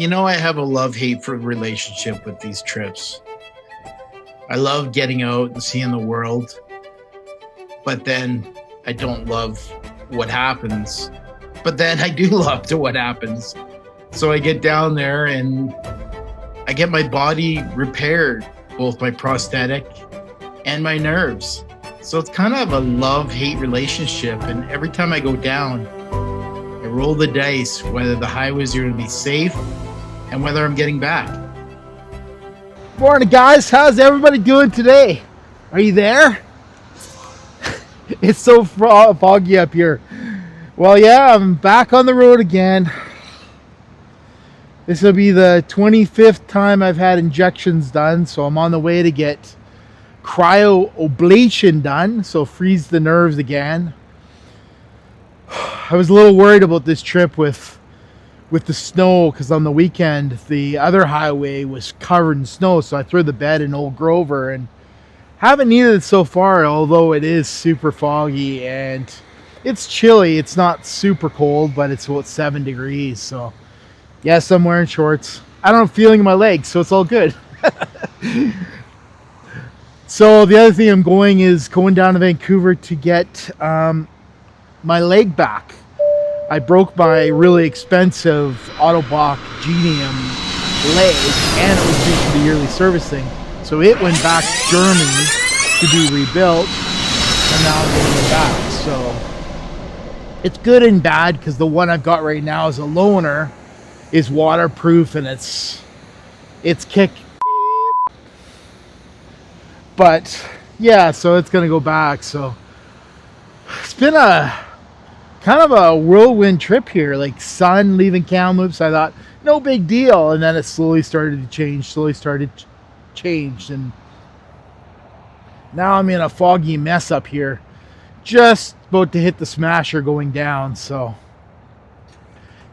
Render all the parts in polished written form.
You know, I have a love-hate for relationship with these trips. I love getting out and seeing the world, but then I don't love what happens. But then I do love what happens. So I get down there and I get my body repaired, both my prosthetic and my nerves. So it's kind of a love-hate relationship. And every time I go down, I roll the dice whether the highways are going to be safe and whether I'm getting back. Morning, guys. How's everybody doing today? Are you there? It's so foggy up here. Well, yeah, I'm back on the road again. This will be the 25th time I've had injections done, so I'm on the way to get Cryo-Ablation done, so freeze the nerves again. I was a little worried about this trip with the snow, because on the weekend the other highway was covered in snow, so I threw the bed in Old Grover and haven't needed it so far, although it is super foggy and it's chilly. It's not super cold, but it's about 7 degrees, so yes, I'm wearing shorts. I don't have feeling in my legs, so it's all good. So the other thing I'm going down to Vancouver to get my leg back. I broke my really expensive Autobach Genium leg, and it was due for the yearly servicing. So it went back to Germany to be rebuilt, and now I'm getting it back. So it's good and bad, because the one I've got right now is a loaner, is waterproof, and it's kick. But yeah, so it's gonna go back. So it's been a kind of a whirlwind trip here, like sun leaving Kamloops. I thought no big deal, and then it slowly started to change, and now I'm in a foggy mess up here, just about to hit the smasher going down. So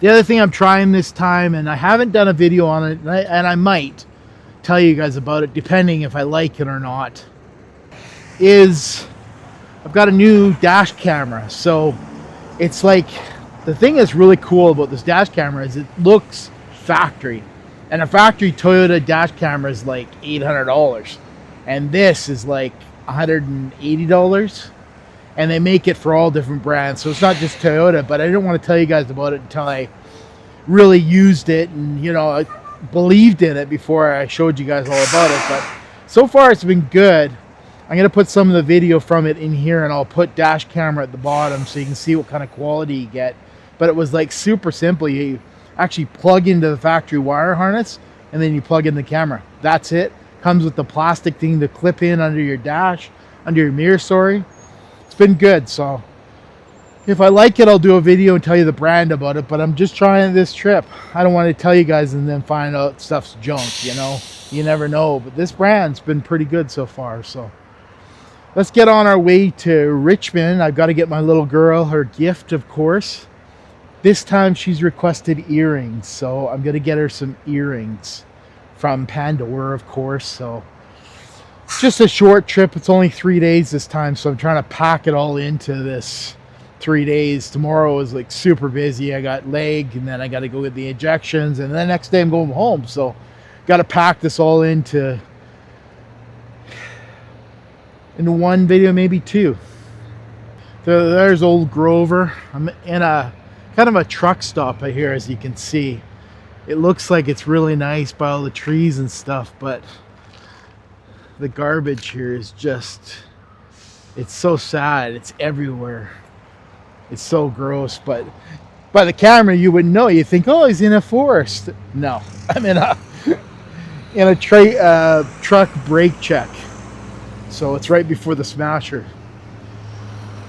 the other thing I'm trying this time, and I haven't done a video on it, and I might tell you guys about it depending if I like it or not, is I've got a new dash camera. So it's like, the thing that's really cool about this dash camera is it looks factory, and a factory Toyota dash camera is like $800, and this is like $180, and they make it for all different brands, so it's not just Toyota. But I didn't want to tell you guys about it until I really used it and, you know, I believed in it before I showed you guys all about it. But so far it's been good. I'm going to put some of the video from it in here, and I'll put dash camera at the bottom so you can see what kind of quality you get. But it was like super simple. You actually plug into the factory wire harness, and then you plug in the camera. That's it. Comes with the plastic thing to clip in under your dash, under your mirror, sorry. It's been good. So if I like it, I'll do a video and tell you the brand about it. But I'm just trying this trip. I don't want to tell you guys and then find out stuff's junk, you know. You never know. But this brand's been pretty good so far. So let's get on our way to Richmond. I've got to get my little girl her gift, of course. This time she's requested earrings, so I'm going to get her some earrings from Pandora, of course. So it's just a short trip. It's only 3 days this time, so I'm trying to pack it all into this 3 days. Tomorrow is like super busy. I got leg, and then I got to go get the injections, and then the next day I'm going home. So got to pack this all into one video, maybe two. There's Old Grover. I'm in a kind of a truck stop here, as you can see. It looks like it's really nice by all the trees and stuff, but the garbage here is just, it's so sad. It's everywhere. It's so gross. But by the camera you wouldn't know. You think, oh, he's in a forest. No, I'm in a truck brake check. So it's right before the smasher.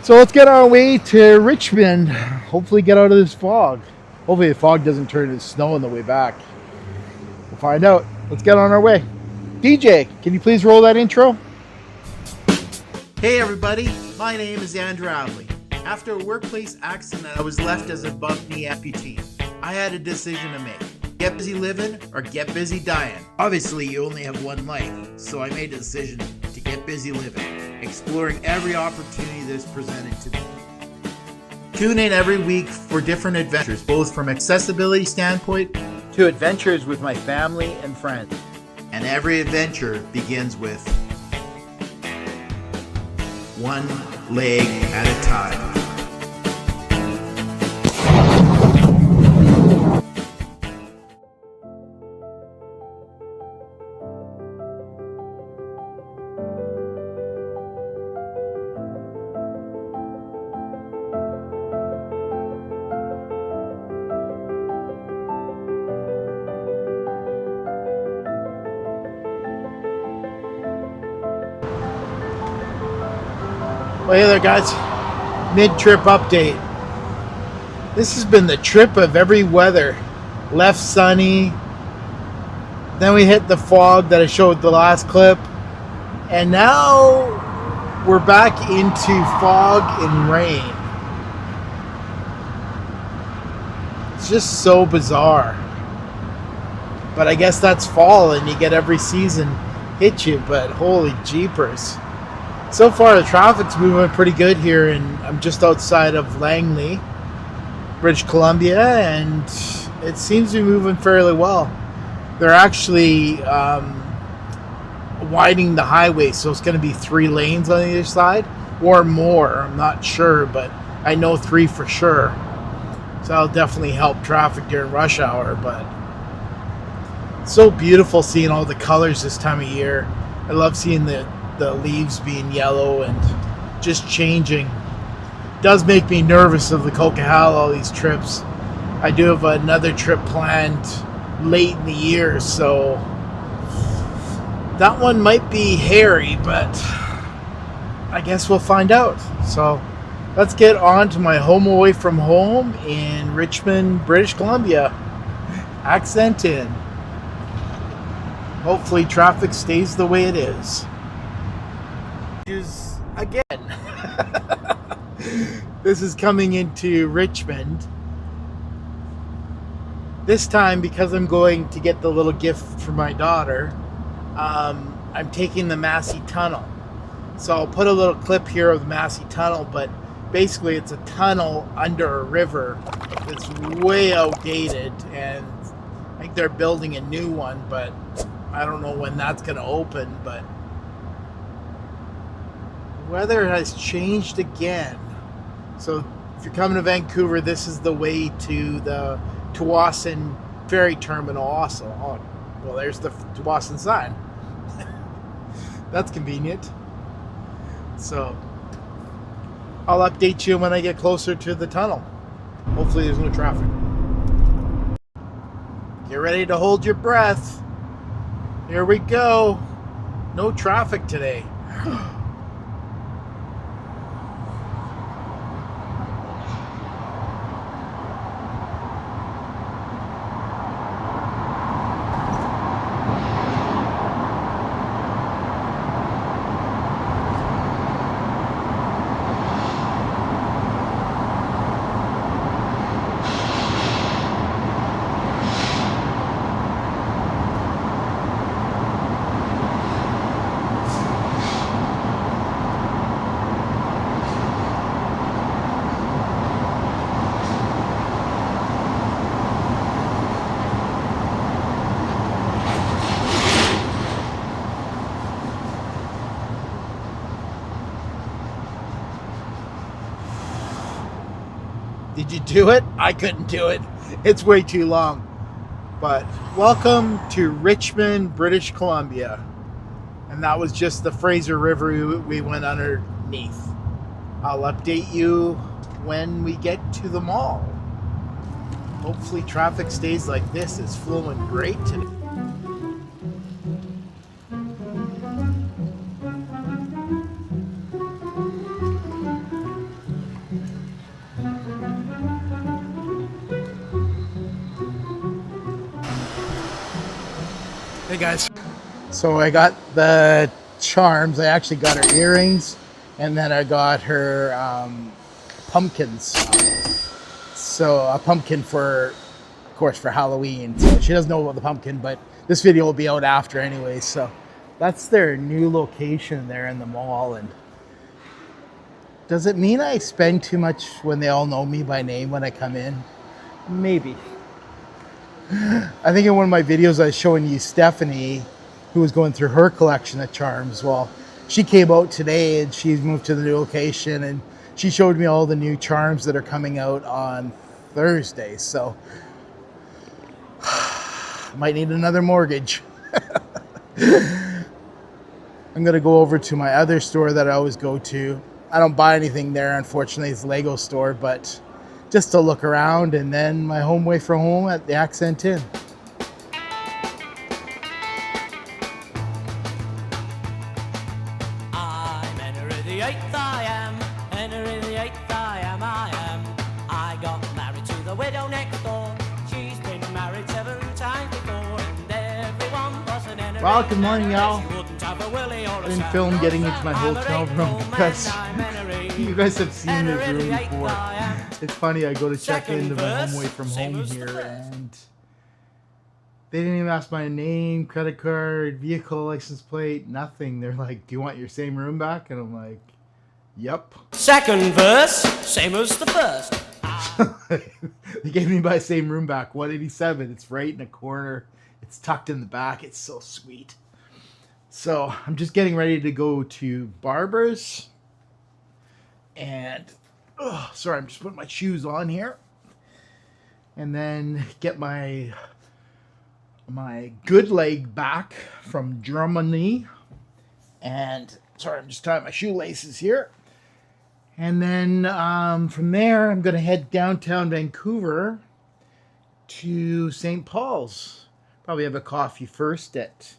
So let's get our way to Richmond. Hopefully get out of this fog. Hopefully the fog doesn't turn into snow on the way back. We'll find out. Let's get on our way. DJ, can you please roll that intro? Hey everybody, my name is Andrew Avley. After a workplace accident, I was left as a above-knee amputee. I had a decision to make. Get busy living or get busy dying. Obviously, you only have one life, so I made a decision to get busy living, exploring every opportunity that's presented to me. Tune in every week for different adventures, both from accessibility standpoint to adventures with my family and friends. And every adventure begins with one leg at a time. Well, hey there guys, mid-trip update. This has been the trip of every weather. Left sunny, then we hit the fog that I showed the last clip, and now we're back into fog and rain. It's just so bizarre. But I guess that's fall and you get every season hit you, but holy jeepers. So far, the traffic's moving pretty good here, and I'm just outside of Langley, British Columbia, and it seems to be moving fairly well. They're actually widening the highway, so it's going to be 3 lanes on either side, or more. I'm not sure, but I know 3 for sure. So that'll definitely help traffic during rush hour, but it's so beautiful seeing all the colors this time of year. I love seeing the leaves being yellow and just changing. It does make me nervous of the Coquihalla, all these trips. I do have another trip planned late in the year, so that one might be hairy, but I guess we'll find out. So let's get on to my home away from home in Richmond, British Columbia. Accent in. Hopefully traffic stays the way it is. Again. This is coming into Richmond. This time, because I'm going to get the little gift for my daughter, I'm taking the Massey tunnel. So I'll put a little clip here of the Massey tunnel, but basically it's a tunnel under a river that's way outdated, and I think they're building a new one, but I don't know when that's going to open. But weather has changed again. So if you're coming to Vancouver, this is the way to the Tsawwassen ferry terminal also. Oh, well, there's the Tsawwassen sign. That's convenient. So I'll update you when I get closer to the tunnel. Hopefully there's no traffic. Get ready to hold your breath. Here we go. No traffic today. Did you do it? I couldn't do it. It's way too long. But welcome to Richmond, British Columbia. And that was just the Fraser River we went underneath. I'll update you when we get to the mall. Hopefully traffic stays like this. It's flowing great today. Hey guys, so I got the charms. I actually got her earrings, and then I got her pumpkins. So a pumpkin for, of course, for Halloween. So she doesn't know about the pumpkin, but this video will be out after anyway. So that's their new location there in the mall. And does it mean I spend too much when they all know me by name when I come in? Maybe. I think in one of my videos I was showing you Stephanie, who was going through her collection of charms. Well, she came out today and she's moved to the new location, and she showed me all the new charms that are coming out on Thursday. So might need another mortgage. I'm gonna go over to my other store that I always go to. I don't buy anything there, unfortunately. It's a Lego store, but just to look around, and then my home away from home at the Accent Inn. I'm Henry the Eighth, I am. Henry the Eighth, I am. I got married to the widow next door. She's been married 7 times before, and everyone was an Henry. Well, good morning, y'all. I didn't film getting into my hotel room because you guys have seen this room before. It's funny, I go to check into my home away from home here, and they didn't even ask my name, credit card, vehicle license plate, nothing. They're like, do you want your same room back? And I'm like, yep. Second verse, same as the first. They gave me my same room back, 187. It's right in the corner. It's tucked in the back. It's so sweet. So I'm just getting ready to go to Barber's. And, sorry, I'm just putting my shoes on here. And then get my good leg back from Germany. And, sorry, I'm just tying my shoelaces here. And then from there, I'm going to head downtown Vancouver to St. Paul's. Probably have a coffee first at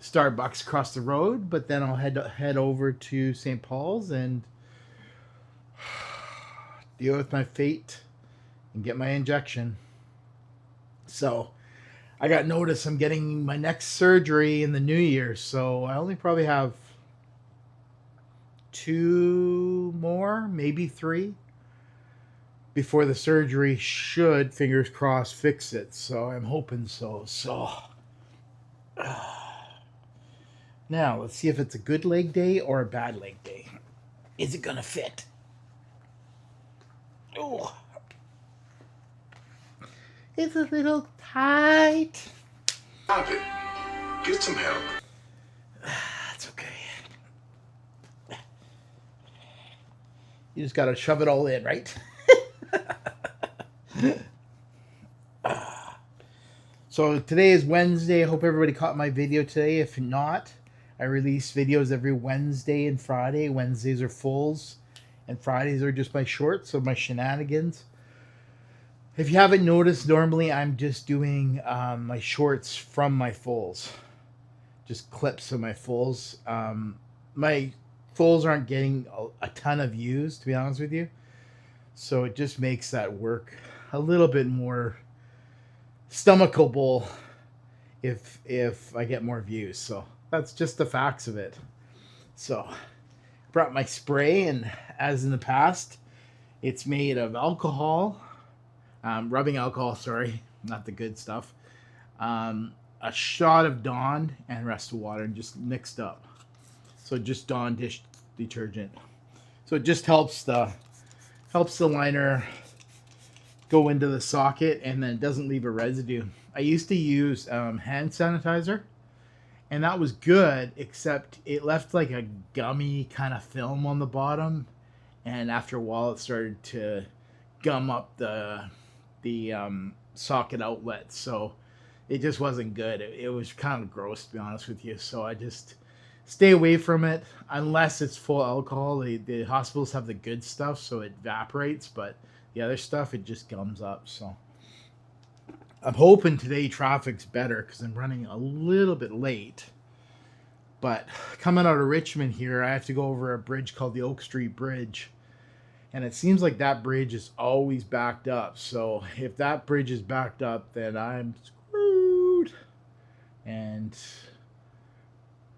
Starbucks across the road, but then I'll head over to St. Paul's and deal with my fate and get my injection. So I got notice I'm getting my next surgery in the new year, so I only probably have 2 more, maybe 3, before the surgery should, fingers crossed, fix it. So I'm hoping so. Now, let's see if it's a good leg day or a bad leg day. Is it gonna fit? Oh, it's a little tight. Stop it. Get some help. That's okay. You just gotta shove it all in, right? So today is Wednesday. I hope everybody caught my video today. If not, I release videos every Wednesday and Friday. Wednesdays are fulls, and Fridays are just my shorts, so my shenanigans. If you haven't noticed, normally I'm just doing my shorts from my fulls. Just clips of my fulls. My fulls aren't getting a ton of views, to be honest with you. So it just makes that work a little bit more stomachable if I get more views. So that's just the facts of it. So brought my spray, and as in the past, it's made of alcohol, rubbing alcohol, sorry, not the good stuff, a shot of Dawn and rest of water, and just mixed up. So just Dawn dish detergent. So it just helps the liner go into the socket, and then it doesn't leave a residue. I used to use hand sanitizer, and that was good, except it left like a gummy kind of film on the bottom, and after a while it started to gum up the socket outlet, so it just wasn't good. It was kind of gross, to be honest with you. So I just stay away from it unless it's full alcohol. The hospitals have the good stuff, so it evaporates, but the other stuff, it just gums up. So I'm hoping today traffic's better because I'm running a little bit late. But coming out of Richmond here, I have to go over a bridge called the Oak Street Bridge. And it seems like that bridge is always backed up. So if that bridge is backed up, then I'm screwed. And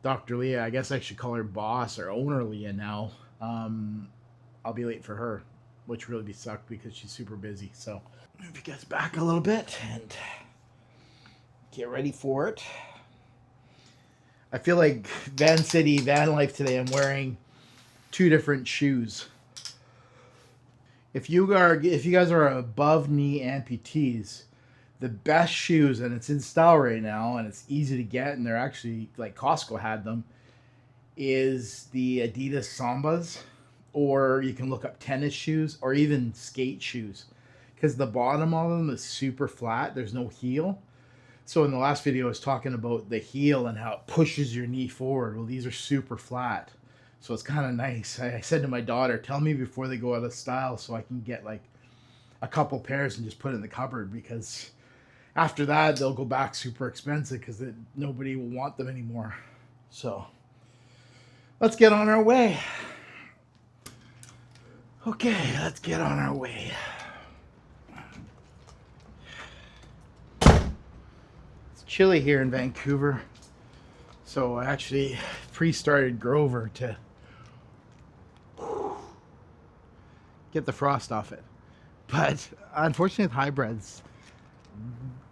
Dr. Leah, I guess I should call her boss or owner Leah now. I'll be late for her, which really sucked because she's super busy. So move you guys back a little bit and get ready for it. I feel like Van City, van life today. I'm wearing 2 different shoes. If you guys are above knee amputees, the best shoes, and it's in style right now, and it's easy to get, and they're actually, like, Costco had them, is the Adidas Sambas, or you can look up tennis shoes, or even skate shoes, because the bottom of them is super flat. There's no heel. So in the last video, I was talking about the heel and how it pushes your knee forward. Well, these are super flat. So it's kind of nice. I said to my daughter, tell me before they go out of style so I can get like a couple pairs and just put it in the cupboard, because after that, they'll go back super expensive because nobody will want them anymore. So let's get on our way. Okay, let's get on our way. Chilly here in Vancouver, so I actually pre-started Grover to get the frost off it. But unfortunately with hybrids,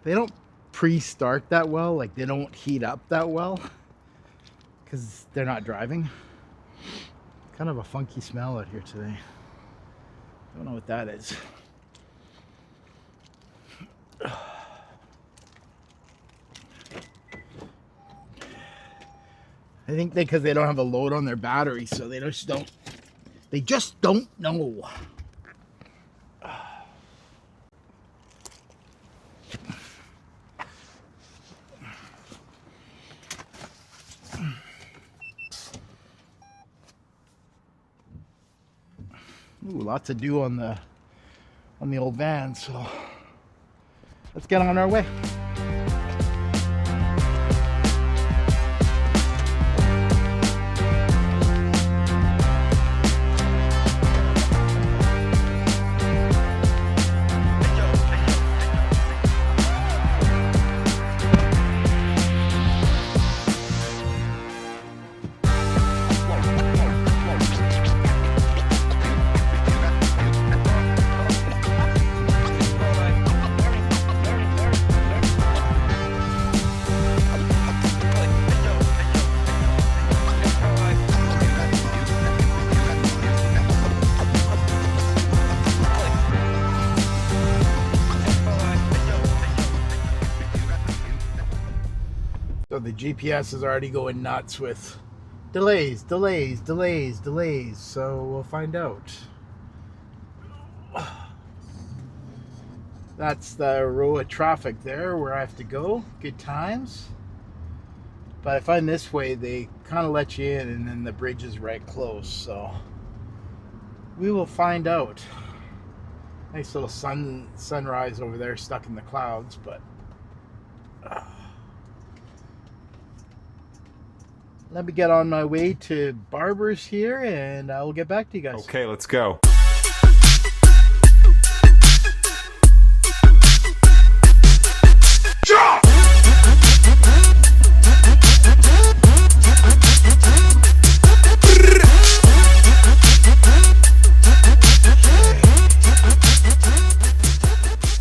they don't pre-start that well, like they don't heat up that well because they're not driving. Kind of a funky smell out here today. Don't know what that is. I think because they don't have a load on their battery, so they just don't know. Ooh, lots to do on the old van, so let's get on our way. So the GPS is already going nuts with delays. So we'll find out. That's the row of traffic there where I have to go. Good times. But I find this way they kind of let you in and then the bridge is right close. So we will find out. Nice little sunrise over there stuck in the clouds, but let me get on my way to Barber's here, and I will get back to you guys. Okay, let's go.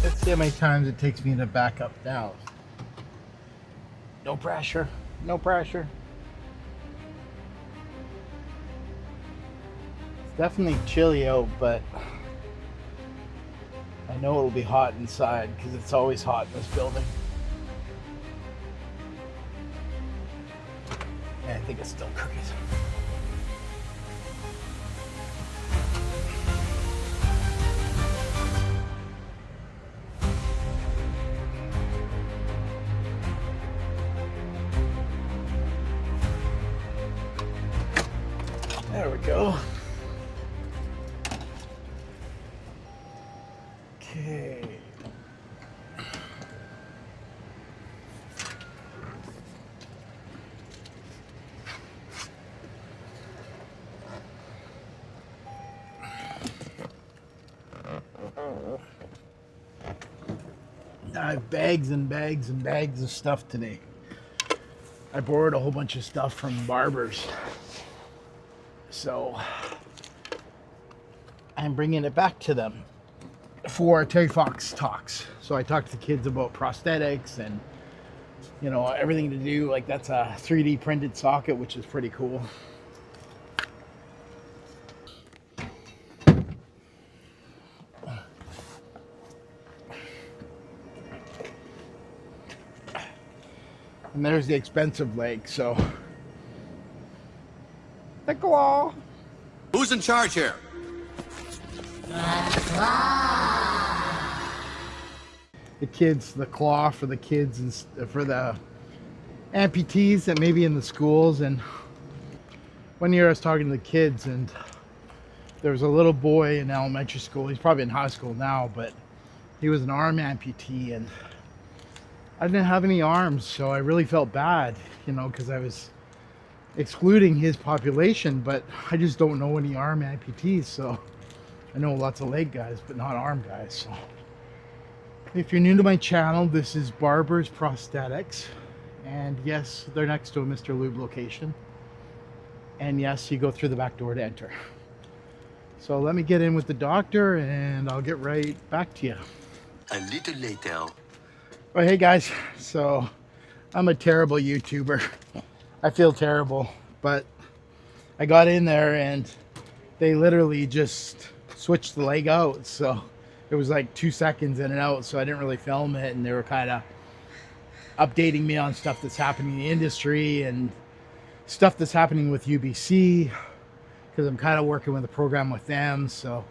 Let's see how many times it takes me to back up now. No pressure. No pressure. Definitely chilly out, but I know it'll be hot inside because it's always hot in this building. Yeah, I think it's still crooked. There we go. Okay. I have bags and bags and bags of stuff today. I borrowed a whole bunch of stuff from Barber's. So I'm bringing it back to them for Terry Fox Talks. So I talked to kids about prosthetics and, you know, everything to do. Like, that's a 3D printed socket, which is pretty cool. And there's the expensive leg, so. The claw. Who's in charge here? The kids, the claw for the kids and for the amputees that may be in the schools. And one year I was talking to the kids, and there was a little boy in elementary school. He's probably in high school now, but he was an arm amputee, and I didn't have any arms, so I really felt bad, you know, because I was excluding his population, but I just don't know any arm amputees. So I know lots of leg guys, but not arm guys. So if you're new to my channel, this is Barber's Prosthetics. And yes, they're next to a Mr. Lube location. And yes, you go through the back door to enter. So let me get in with the doctor and I'll get right back to you. A little later. Oh, hey guys. So I'm a terrible YouTuber. I feel terrible, but I got in there and they literally just switched the leg out. So it was like 2 seconds in and out. So I didn't really film it, and they were kind of updating me on stuff that's happening in the industry and stuff that's happening with UBC, because I'm kind of working with a program with them. So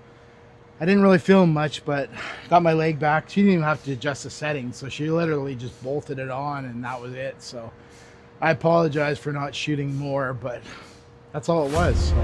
I didn't really film much, but got my leg back. She didn't even have to adjust the settings. So she literally just bolted it on and that was it. So I apologize for not shooting more, but that's all it was. So.